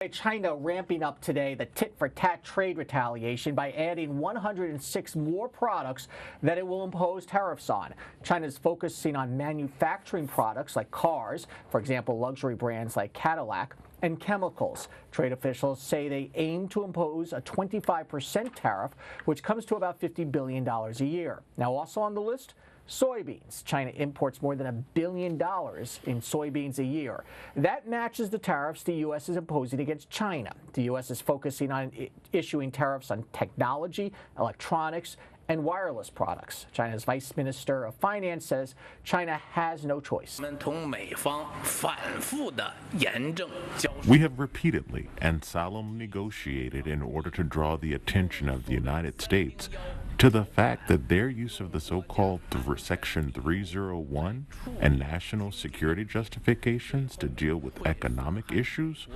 China ramping up today the tit-for-tat trade retaliation by adding 106 more products that it will impose tariffs on. China's focusing on manufacturing products like cars, for example, luxury brands like Cadillac, and chemicals. Trade officials say they aim to impose a 25% tariff, which comes to about $50 billion a year. Now, also on the list, soybeans. China imports more than $1 billion in soybeans a year. That matches the tariffs the U.S. is imposing against China. The U.S. is focusing on issuing tariffs on technology, electronics, and wireless products. China's Vice Minister of Finance says China has no choice. We have repeatedly and solemnly negotiated in order to draw the attention of the United States to the fact that their use of the so-called Section 301 and national security justifications to deal with economic issues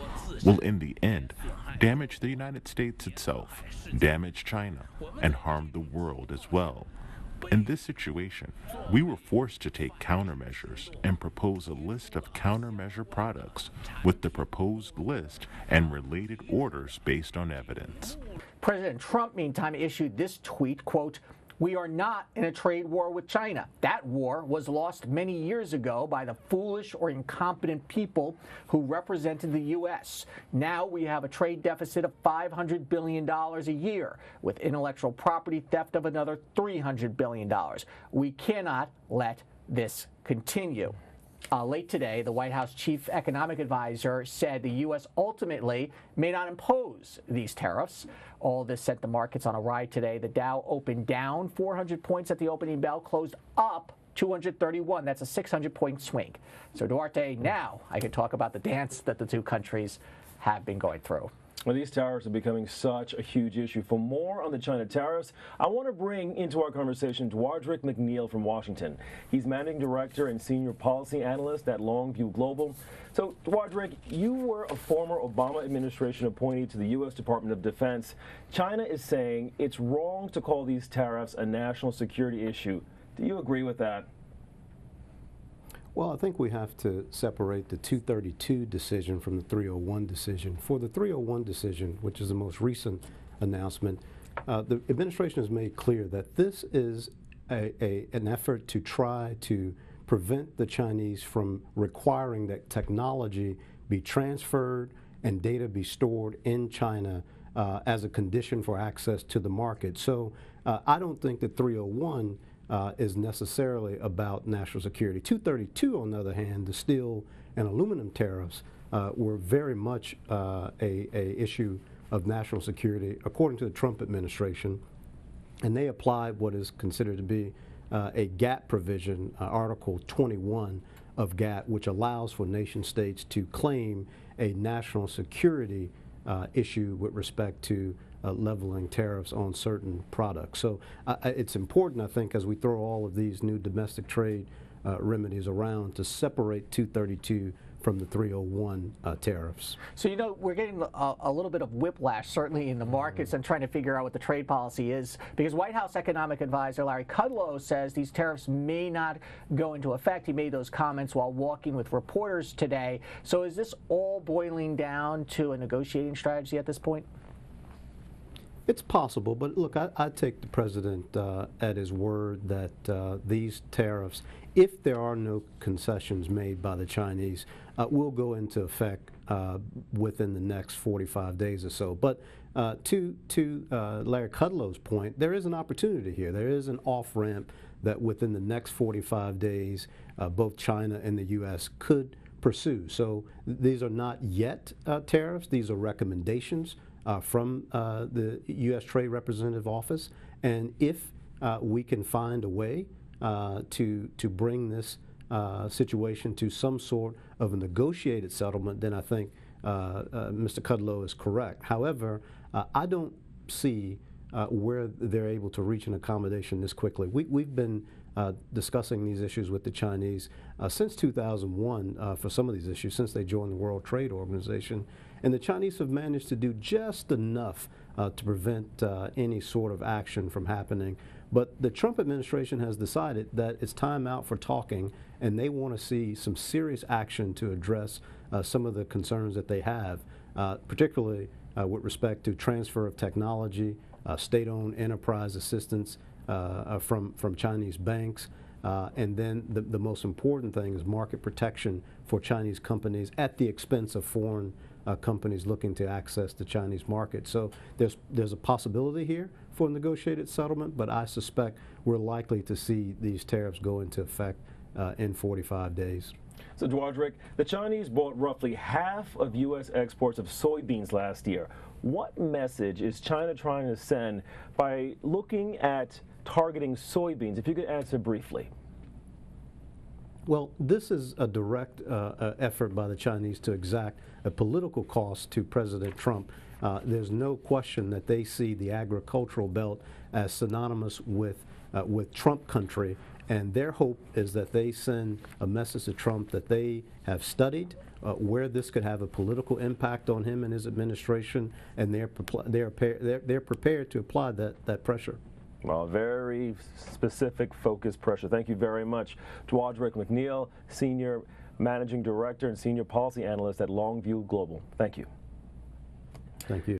will in the end damage the United States itself, damage China, and harm the world as well. In this situation, we were forced to take countermeasures and propose a list of countermeasure products with the proposed list and related orders based on evidence. President Trump, meantime, issued this tweet, quote, "We are not in a trade war with China. That war was lost many years ago by the foolish or incompetent people who represented the U.S. Now we have a trade deficit of $500 billion a year, with intellectual property theft of another $300 billion. We cannot let this continue." Late today, the White House chief economic advisor said the U.S. ultimately may not impose these tariffs. All this sent the markets on a ride today. The Dow opened down 400 points at the opening bell, closed up 231. That's a 600-point swing. So, Duarte, now I can talk about the dance that the two countries have been going through. Well, these tariffs are becoming such a huge issue. For more on the China tariffs, I want to bring into our conversation Dewardric McNeal from Washington. He's managing director and senior policy analyst at Longview Global. So, Dewardric, you were a former Obama administration appointee to the U.S. Department of Defense. China is saying it's wrong to call these tariffs a national security issue. Do you agree with that? Well, I think we have to separate the 232 decision from the 301 decision. For the 301 decision, which is the most recent announcement, the administration has made clear that this is an effort to try to prevent the Chinese from requiring that technology be transferred and data be stored in China as a condition for access to the market. So I don't think that 301 is necessarily about national security. 232, on the other hand, the steel and aluminum tariffs were very much a issue of national security, according to the Trump administration, and they applied what is considered to be a GATT provision, Article 21 of GATT, which allows for nation states to claim a national security issue with respect to leveling tariffs on certain products. So it's important, I think, as we throw all of these new domestic trade remedies around, to separate 232 from the 301 tariffs. So, you know, we're getting a little bit of whiplash, certainly in the markets, and trying to figure out what the trade policy is, because White House economic advisor Larry Kudlow says these tariffs may not go into effect. He made those comments while walking with reporters today. So is this all boiling down to a negotiating strategy at this point? It's possible, but look, I take the president at his word that these tariffs, if there are no concessions made by the Chinese, will go into effect within the next 45 days or so. But to Larry Kudlow's point, there is an opportunity here. There is an off-ramp that within the next 45 days, both China and the U.S. could pursue. So these are not yet tariffs. These are recommendations from the U.S. Trade Representative Office, and if we can find a way to bring this situation to some sort of a negotiated settlement, then I think Mr. Kudlow is correct. However, I don't see where they're able to reach an accommodation this quickly. We've been discussing these issues with the Chinese since 2001 for some of these issues, since they joined the World Trade Organization. And the Chinese have managed to do just enough to prevent any sort of action from happening. But the Trump administration has decided that it's time out for talking, and they want to see some serious action to address some of the concerns that they have. particularly with respect to transfer of technology, state-owned enterprise assistance from Chinese banks, and then the most important thing is market protection for Chinese companies at the expense of foreign companies looking to access the Chinese market. So there's a possibility here for a negotiated settlement, but I suspect we're likely to see these tariffs go into effect in 45 days. So, Dewardric, the Chinese bought roughly half of U.S. exports of soybeans last year. What message is China trying to send by looking at targeting soybeans? If you could answer briefly. Well, this is a direct effort by the Chinese to exact a political cost to President Trump. There's no question that they see the agricultural belt as synonymous with Trump country, and their hope is that they send a message to Trump that they have studied where this could have a political impact on him and his administration, and they're prepared to apply that pressure. Well, very specific, focused pressure. Thank you very much. Dewardric McNeal, Senior Managing Director and Senior Policy Analyst at Longview Global. Thank you. Thank you.